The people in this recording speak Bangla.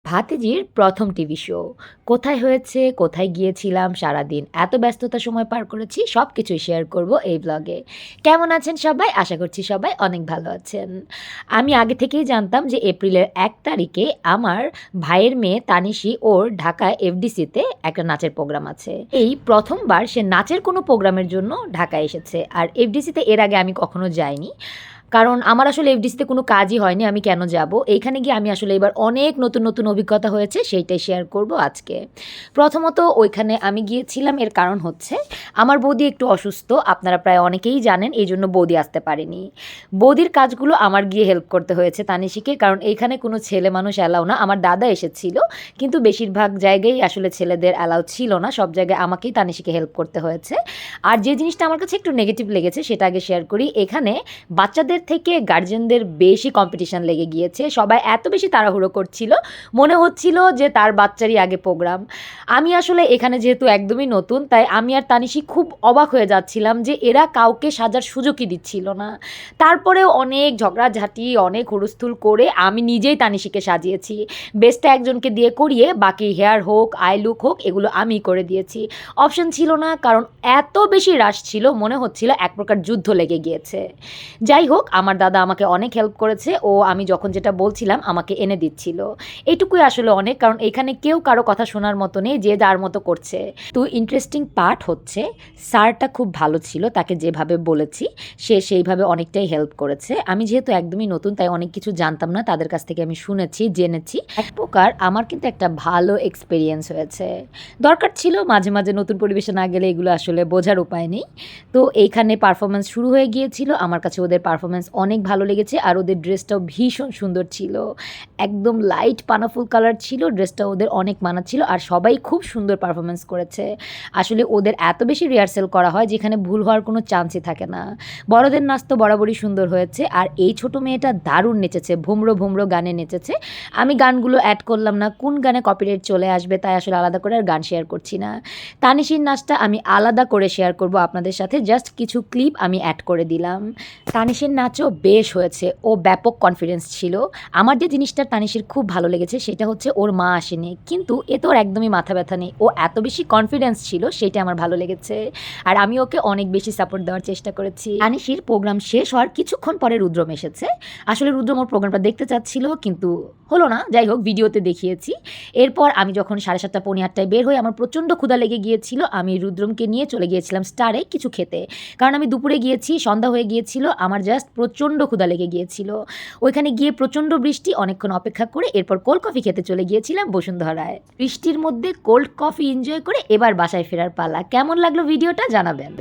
ভাতিজির প্রথম টিভি শো। কোথায় হয়েছে, কোথায় গিয়েছিলাম সারাদিন, এত ব্যস্ততার সময় পার করেছি সব কিছুই শেয়ার করব এই ব্লগে। কেমন আছেন সবাই? আশা করছি সবাই অনেক ভালো আছেন। আমি আগে থেকেই জানতাম যে এপ্রিলের ১ তারিখে আমার ভাইয়ের মেয়ে তানিশি ওর ঢাকায় এফডিসিতে একটা নাচের প্রোগ্রাম আছে। এই প্রথমবার সে নাচের কোনো প্রোগ্রামের জন্য ঢাকায় এসেছে। আর এফডিসিতে এর আগে আমি কখনো যাইনি। কারণ আমার আসলে এফডিসিতে কোনো কাজই হয়নি, আমি কেন যাব? এইখানে গিয়ে আমি আসলে এবার অনেক নতুন, নতুন অভিজ্ঞতা হয়েছে, সেইটাই শেয়ার করব আজকে। প্রথমত ওইখানে আমি গিয়েছিলাম, এর কারণ হচ্ছে আমার বৌদি একটু অসুস্থ। আপনারা প্রায় অনেকেই জানেন, এইজন্য বৌদি আসতে পারেনি। বৌদির কাজগুলো আমার গিয়ে হেল্প করতে হয়েছে তানিশিকে, কারণ এইখানে কোনো ছেলে মানুষ অ্যালাউ না। আমার দাদা এসেছিল, কিন্তু বেশিরভাগ জায়গায় আসলে ছেলেদের অ্যালাউ ছিল না। সব জায়গায় আমাকেই তানিশিকে হেল্প করতে হয়েছে। আর যে জিনিসটা আমার কাছে একটু নেগেটিভ লেগেছে সেটা আগে শেয়ার করি। এখানে বাচ্চাদের থেকে গার্জেনদের বেশি কম্পিটিশন লেগে গিয়েছে। সবাই এত বেশি তাড়াহুড়ো করছিল, মনে হচ্ছিল যে তার বাচ্চারই আগে প্রোগ্রাম। আমি আসলে এখানে যেহেতু একদমই নতুন, তাই আমি আর তানিশি খুব অবাক হয়ে যাচ্ছিলাম যে এরা কাউকে সাজার সুযোগই দিচ্ছিল না। তারপরেও অনেক ঝগড়াঝাঁটি, অনেক হুড়স্থুল করে আমি নিজেই তানিশিকে সাজিয়েছি। বেস্টটা একজনকে দিয়ে করিয়ে বাকি হেয়ার হোক, আই লুক হোক, এগুলো আমি করে দিয়েছি। অপশন ছিল না, কারণ এত বেশি রাশ ছিল, মনে হচ্ছিল এক প্রকার যুদ্ধ লেগে গিয়েছে। যাই হোক, আমার দাদা আমাকে অনেক হেল্প করেছে। ও আমি যখন যেটা বলছিলাম আমাকে এনে দিচ্ছিল। এইটুকুই আসলে অনেক, কারণ এখানে কেউ কারো কথা শোনার মতো নেই, যে যার মতো করছে। তো ইন্টারেস্টিং পার্ট হচ্ছে স্যারটা খুব ভালো ছিল, তাকে যেভাবে বলেছি সে সেইভাবে অনেকটাই হেল্প করেছে। আমি যেহেতু একদমই নতুন, তাই অনেক কিছু জানতাম না, তাদের কাছ থেকে আমি শুনেছি, জেনেছি। এক প্রকার আমার কিন্তু একটা ভালো এক্সপিরিয়েন্স হয়েছে। দরকার ছিল মাঝে মাঝে নতুন পরিবেশে না গেলে এগুলো আসলে বোঝার উপায় নেই। তো এইখানে পারফরমেন্স শুরু হয়ে গিয়েছিল। আমার কাছে ওদের পারফরমেন্স অনেক ভালো লেগেছে, আর ওদের ড্রেসটাও ভীষণ সুন্দর ছিল। একদম লাইট পানাফুল কালার ছিল ড্রেসটা, ওদের অনেক মানাচ্ছিল। আর সবাই খুব সুন্দর পারফরমেন্স করেছে। আসলে ওদের এত বেশি রিহার্সেল করা হয় যেখানে ভুল হওয়ার কোনো চান্সই থাকে না। বড়দের নাচ তো বরাবরই সুন্দর হয়েছে। আর এই ছোট মেয়েটা দারুণ নেচেছে, ভুমরো ভুমরো গানে নেচেছে। আমি গানগুলো অ্যাড করলাম না, কোন গানে কপিরাইট চলে আসবে, তাই আসলে আলাদা করে আর গান শেয়ার করছি না। তানিশির নাচটা আমি আলাদা করে শেয়ার করব আপনাদের সাথে, জাস্ট কিছু ক্লিপ আমি অ্যাড করে দিলাম। তানিশির নাচও বেশ হয়েছে, ও ব্যাপক কনফিডেন্স ছিল। আমার যে জিনিসটা তানিশির খুব ভালো লেগেছে সেটা হচ্ছে ওর মা আসেনি, কিন্তু এ তো ওর একদমই মাথা ব্যথা নেই, ও এত বেশি কনফিডেন্স ছিল, সেটা আমার ভালো লেগেছে। আর আমি ওকে অনেক বেশি সাপোর্ট দেওয়ার চেষ্টা করেছি। তানিশির প্রোগ্রাম শেষ হওয়ার কিছুক্ষণ পরে রুদ্রম এসেছে। আসলে রুদ্রম ওর প্রোগ্রামটা দেখতে চাচ্ছিল, কিন্তু হলো না। যাই হোক, ভিডিওতে দেখিয়েছি। এরপর আমি যখন 7:30 পৌনে 8টায় বের হই, আমার প্রচণ্ড ক্ষুধা লেগে গিয়েছিল। আমি রুদ্রমকে নিয়ে চলে গিয়েছিলাম স্টারে কিছু খেতে, কারণ আমি দুপুরে গিয়েছি, সন্ধ্যা হয়ে গিয়েছিল, আমার জাস্ট প্রচণ্ড ক্ষুধা লেগে গিয়েছিল। ওইখানে গিয়ে প্রচণ্ড বৃষ্টি, অনেকক্ষণ অপেক্ষা করে এরপর কোল্ড কফি খেতে চলে গিয়েছিলাম বসুন্ধরায়। বৃষ্টির মধ্যে কোল্ড কফি এনজয় করে এবার বাসায় ফেরার পালা। কেমন লাগলো ভিডিওটা জানাবেন।